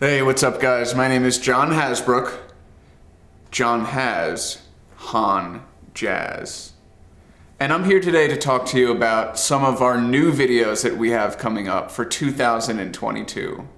Hey, what's up guys? My name is John Hasbrook. John has HonJazzz. And I'm here today to talk to you about some of our new videos that we have coming up for 2022.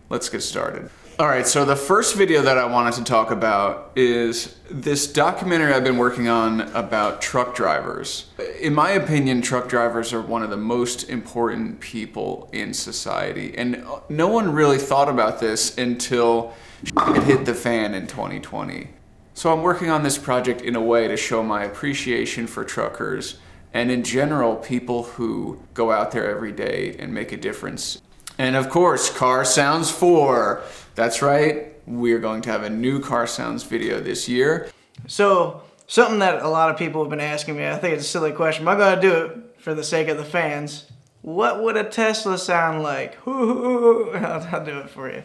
Let's get started. Alright, so the first video that I wanted to talk about is this documentary I've been working on about truck drivers. In my opinion, truck drivers are one of the most important people in society, and no one really thought about this until it hit the fan in 2020. So I'm working on this project in a way to show my appreciation for truckers and in general people who go out there every day and make a difference. And of course, Car Sounds 4. That's right, we're going to have a new Car Sounds video this year. So, something that a lot of people have been asking me, I think it's a silly question, but I'm gonna do it for the sake of the fans. What would a Tesla sound like? I'll do it for you.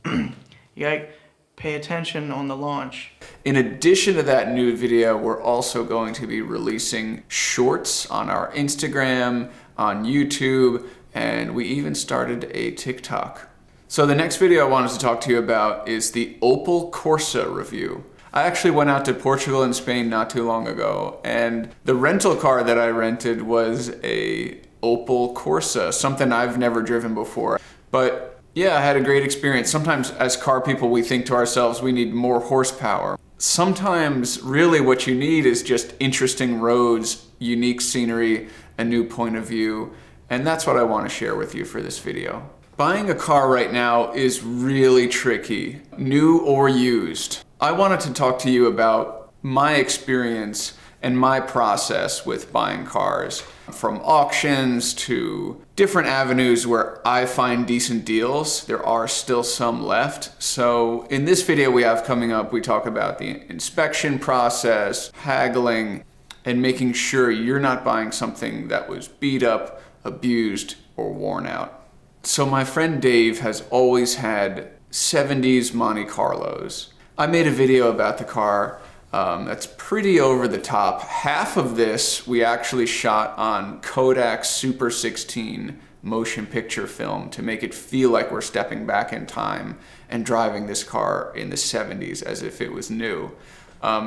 You gotta pay attention on the launch. In addition to that new video, we're also going to be releasing shorts on our Instagram, on YouTube, and we even started a TikTok. So the next video I wanted to talk to you about is the Opel Corsa review. I actually went out to Portugal and Spain not too long ago, and the rental car that I rented was a Opel Corsa, something I've never driven before. But yeah, I had a great experience. Sometimes as car people, we think to ourselves, we need more horsepower. Sometimes really what you need is just interesting roads, unique scenery, a new point of view, and that's what I want to share with you for this video. Buying a car right now is really tricky, new or used. I wanted to talk to you about my experience and my process with buying cars, from auctions to different avenues where I find decent deals. There are still some left. So in this video we have coming up, we talk about the inspection process, haggling, and making sure you're not buying something that was beat up, abused, or worn out. So my friend Dave has always had 70s Monte Carlos. I made a video about the car that's pretty over the top. Half of this we actually shot on Kodak Super 16 motion picture film to make it feel like we're stepping back in time and driving this car in the 70s as if it was new.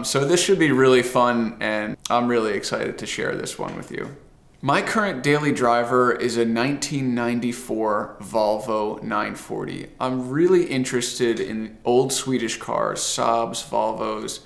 So this should be really fun, and I'm really excited to share this one with you. My current daily driver is a 1994 Volvo 940. I'm really interested in old Swedish cars, Saabs, Volvos,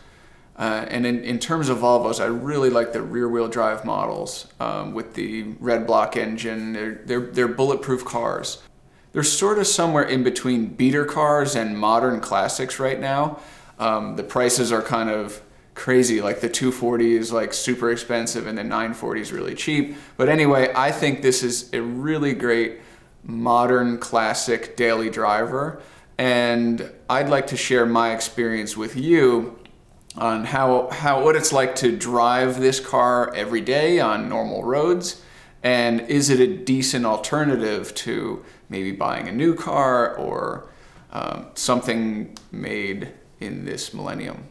and in terms of Volvos, I really like the rear-wheel drive models with the red block engine. They're bulletproof cars. They're sort of somewhere in between beater cars and modern classics right now. The prices are kind of crazy, like the 240 is like super expensive and the 940 is really cheap. But anyway, I think this is a really great modern classic daily driver, and I'd like to share my experience with you on what it's like to drive this car every day on normal roads, and is it a decent alternative to maybe buying a new car or something made in this millennium.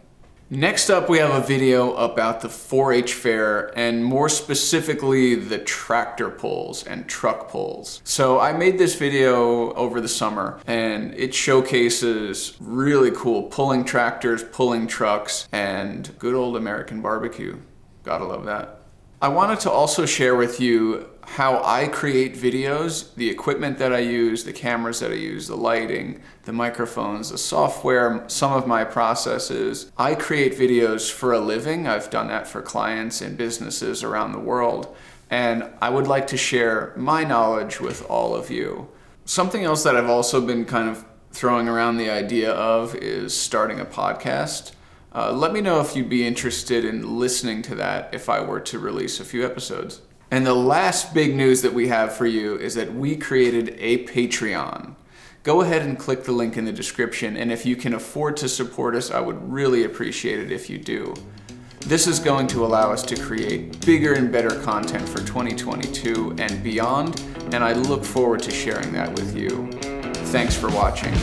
Next up, we have a video about the 4-H fair, and more specifically the tractor pulls and truck pulls. So I made this video over the summer, and it showcases really cool pulling tractors, pulling trucks, and good old American barbecue. Gotta love that. I wanted to also share with you how I create videos, the equipment that I use, the cameras that I use, the lighting, the microphones, the software, some of my processes. I create videos for a living. I've done that for clients and businesses around the world, and I would like to share my knowledge with all of you. Something else that I've also been kind of throwing around the idea of is starting a podcast. Let me know if you'd be interested in listening to that if I were to release a few episodes. And the last big news that we have for you is that we created a Patreon. Go ahead and click the link in the description, and if you can afford to support us, I would really appreciate it if you do. This is going to allow us to create bigger and better content for 2022 and beyond, and I look forward to sharing that with you. Thanks for watching.